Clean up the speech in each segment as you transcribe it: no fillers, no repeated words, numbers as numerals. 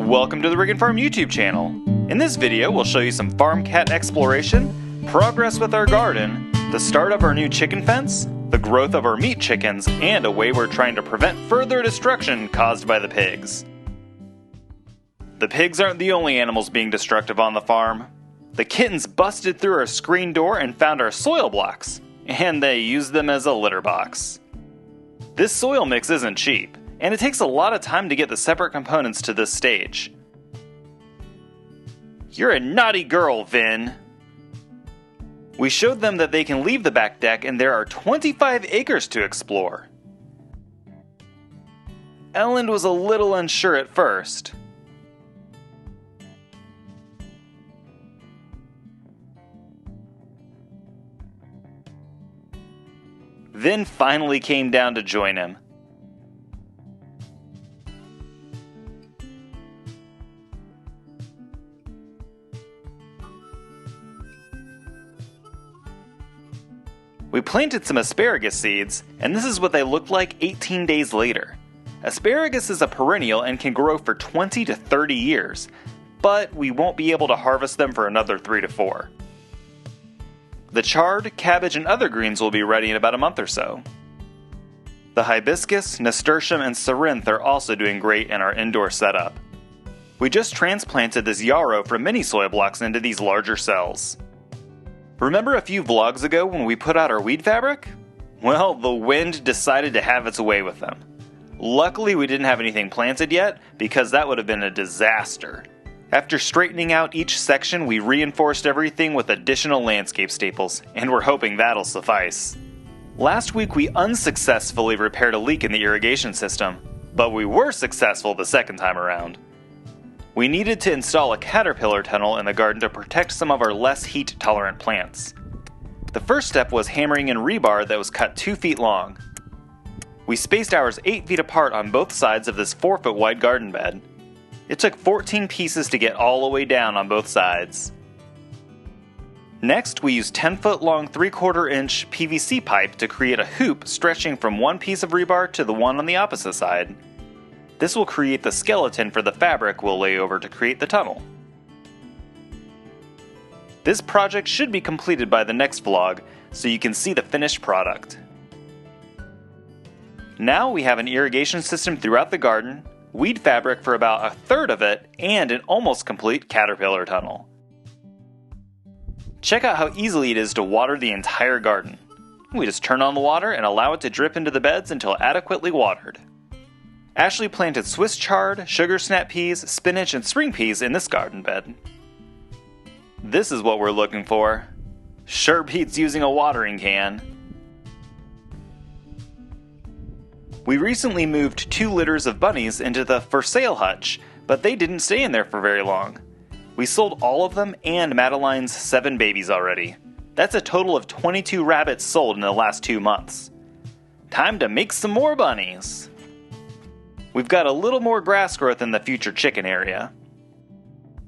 Welcome to the Rig and Farm YouTube channel. In this video, we'll show you some farm cat exploration, progress with our garden, the start of our new chicken fence, the growth of our meat chickens, and a way we're trying to prevent further destruction caused by the pigs. The pigs aren't the only animals being destructive on the farm. The kittens busted through our screen door and found our soil blocks, and they used them as a litter box. This soil mix isn't cheap, and it takes a lot of time to get the separate components to this stage. You're a naughty girl, Vin. We showed them that they can leave the back deck and there are 25 acres to explore. Ellen was a little unsure at first. Vin finally came down to join him. We planted some asparagus seeds, and this is what they looked like 18 days later. Asparagus is a perennial and can grow for 20 to 30 years, but we won't be able to harvest them for another 3 to 4. The chard, cabbage, and other greens will be ready in about a month or so. The hibiscus, nasturtium, and cerinthe are also doing great in our indoor setup. We just transplanted this yarrow from mini soil blocks into these larger cells. Remember a few vlogs ago when we put out our weed fabric? Well, the wind decided to have its way with them. Luckily, we didn't have anything planted yet, because that would have been a disaster. After straightening out each section, we reinforced everything with additional landscape staples, and we're hoping that'll suffice. Last week, we unsuccessfully repaired a leak in the irrigation system, but we were successful the second time around. We needed to install a caterpillar tunnel in the garden to protect some of our less heat-tolerant plants. The first step was hammering in rebar that was cut 2 feet long. We spaced ours 8 feet apart on both sides of this 4-foot wide garden bed. It took 14 pieces to get all the way down on both sides. Next, we used 10-foot long 3/4 inch PVC pipe to create a hoop stretching from one piece of rebar to the one on the opposite side. This will create the skeleton for the fabric we'll lay over to create the tunnel. This project should be completed by the next vlog, so you can see the finished product. Now we have an irrigation system throughout the garden, weed fabric for about a third of it, and an almost complete caterpillar tunnel. Check out how easily it is to water the entire garden. We just turn on the water and allow it to drip into the beds until adequately watered. Ashley planted Swiss chard, sugar snap peas, spinach, and string peas in this garden bed. This is what we're looking for. Sure beats using a watering can. We recently moved 2 litters of bunnies into the for sale hutch, but they didn't stay in there for very long. We sold all of them and Madeline's 7 babies already. That's a total of 22 rabbits sold in the last 2 months. Time to make some more bunnies. We've got a little more grass growth in the future chicken area.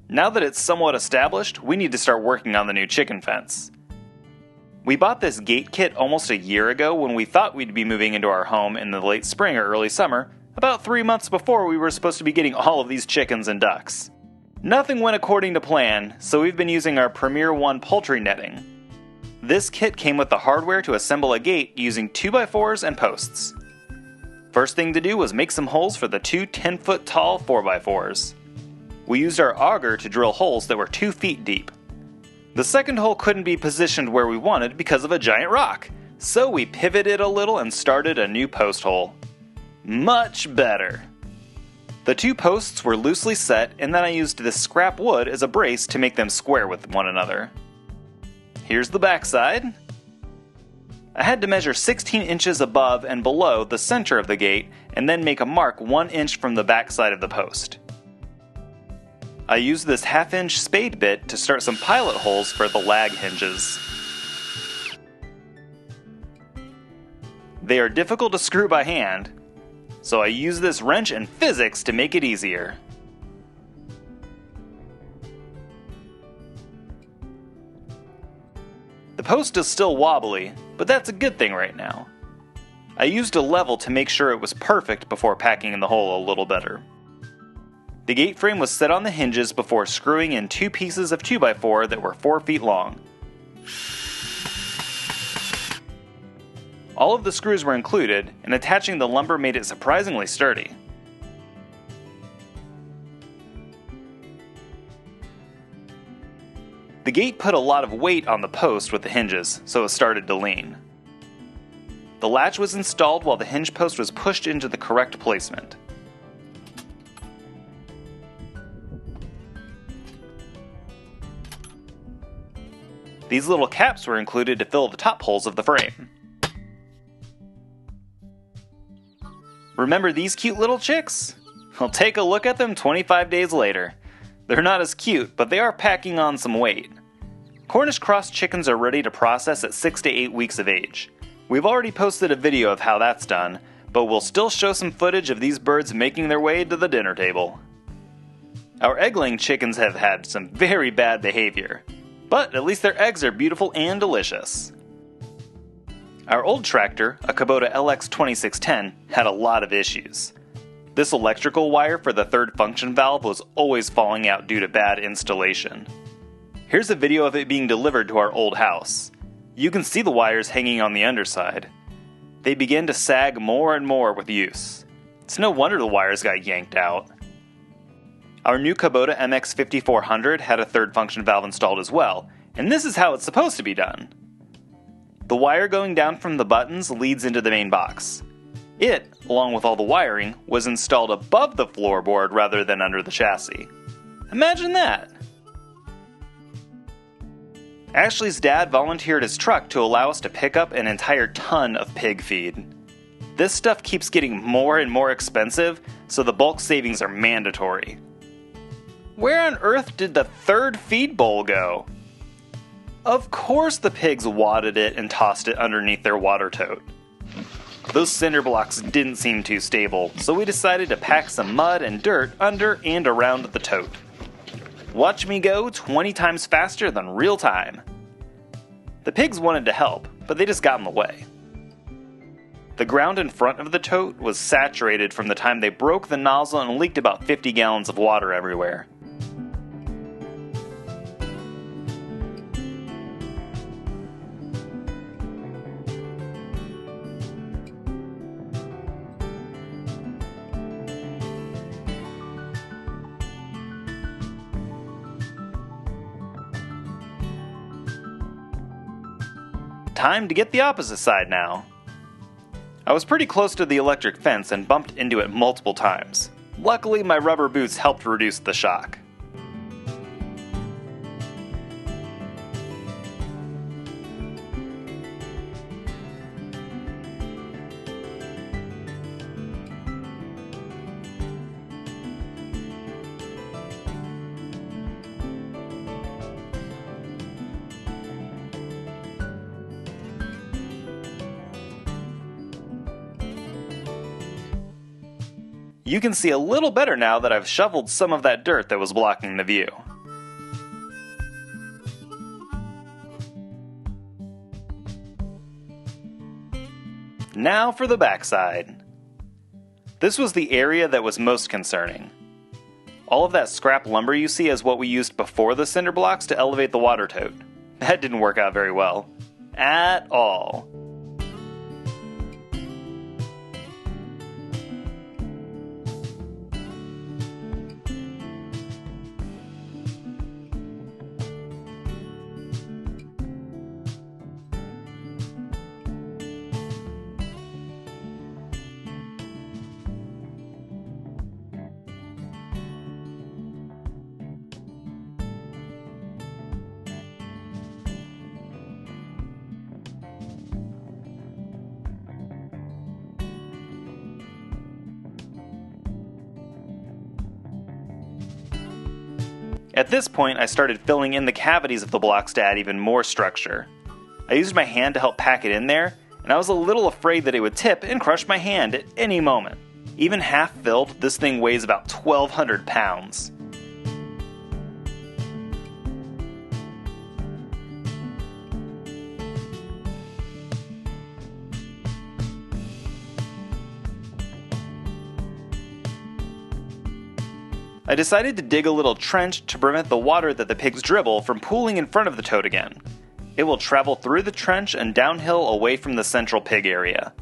Now that it's somewhat established, we need to start working on the new chicken fence. We bought this gate kit almost a year ago when we thought we'd be moving into our home in the late spring or early summer, about 3 months before we were supposed to be getting all of these chickens and ducks. Nothing went according to plan, so we've been using our Premier 1 poultry netting. This kit came with the hardware to assemble a gate using 2x4s and posts. First thing to do was make some holes for the 2 10-foot tall 4x4s. We used our auger to drill holes that were 2 feet deep. The second hole couldn't be positioned where we wanted because of a giant rock, so we pivoted a little and started a new post hole. Much better! The 2 posts were loosely set, and then I used this scrap wood as a brace to make them square with one another. Here's the backside. I had to measure 16 inches above and below the center of the gate and then make a mark 1 inch from the back side of the post. I used this 1/2 inch spade bit to start some pilot holes for the lag hinges. They are difficult to screw by hand, so I used this wrench and physics to make it easier. The post is still wobbly, but that's a good thing right now. I used a level to make sure it was perfect before packing in the hole a little better. The gate frame was set on the hinges before screwing in 2 pieces of 2x4 that were 4 feet long. All of the screws were included, and attaching the lumber made it surprisingly sturdy. The gate put a lot of weight on the post with the hinges, so it started to lean. The latch was installed while the hinge post was pushed into the correct placement. These little caps were included to fill the top holes of the frame. Remember these cute little chicks? Well, take a look at them 25 days later. They're not as cute, but they are packing on some weight. Cornish cross chickens are ready to process at 6 to 8 weeks of age. We've already posted a video of how that's done, but we'll still show some footage of these birds making their way to the dinner table. Our egg-laying chickens have had some very bad behavior, but at least their eggs are beautiful and delicious. Our old tractor, a Kubota LX 2610, had a lot of issues. This electrical wire for the third function valve was always falling out due to bad installation. Here's a video of it being delivered to our old house. You can see the wires hanging on the underside. They begin to sag more and more with use. It's no wonder the wires got yanked out. Our new Kubota MX 5400 had a third function valve installed as well, and this is how it's supposed to be done. The wire going down from the buttons leads into the main box. It, along with all the wiring, was installed above the floorboard rather than under the chassis. Imagine that! Ashley's dad volunteered his truck to allow us to pick up an entire ton of pig feed. This stuff keeps getting more and more expensive, so the bulk savings are mandatory. Where on earth did the third feed bowl go? Of course the pigs wadded it and tossed it underneath their water tote. Those cinder blocks didn't seem too stable, so we decided to pack some mud and dirt under and around the tote. Watch me go 20 times faster than real time. The pigs wanted to help, but they just got in the way. The ground in front of the tote was saturated from the time they broke the nozzle and leaked about 50 gallons of water everywhere. Time to get the opposite side now. I was pretty close to the electric fence and bumped into it multiple times. Luckily, my rubber boots helped reduce the shock. You can see a little better now that I've shoveled some of that dirt that was blocking the view. Now for the backside. This was the area that was most concerning. All of that scrap lumber you see is what we used before the cinder blocks to elevate the water tote. That didn't work out very well. At all. At this point, I started filling in the cavities of the blocks to add even more structure. I used my hand to help pack it in there, and I was a little afraid that it would tip and crush my hand at any moment. Even half filled, this thing weighs about 1,200 pounds. I decided to dig a little trench to prevent the water that the pigs dribble from pooling in front of the tote again. It will travel through the trench and downhill away from the central pig area.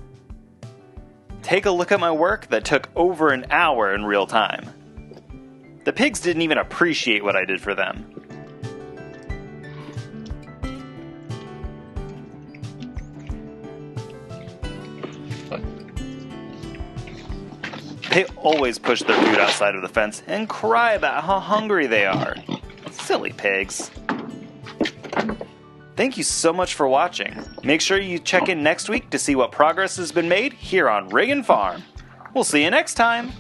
Take a look at my work that took over an hour in real time. The pigs didn't even appreciate what I did for them. They always push their food outside of the fence and cry about how hungry they are. Silly pigs. Thank you so much for watching. Make sure you check in next week to see what progress has been made here on Reagan Farm. We'll see you next time.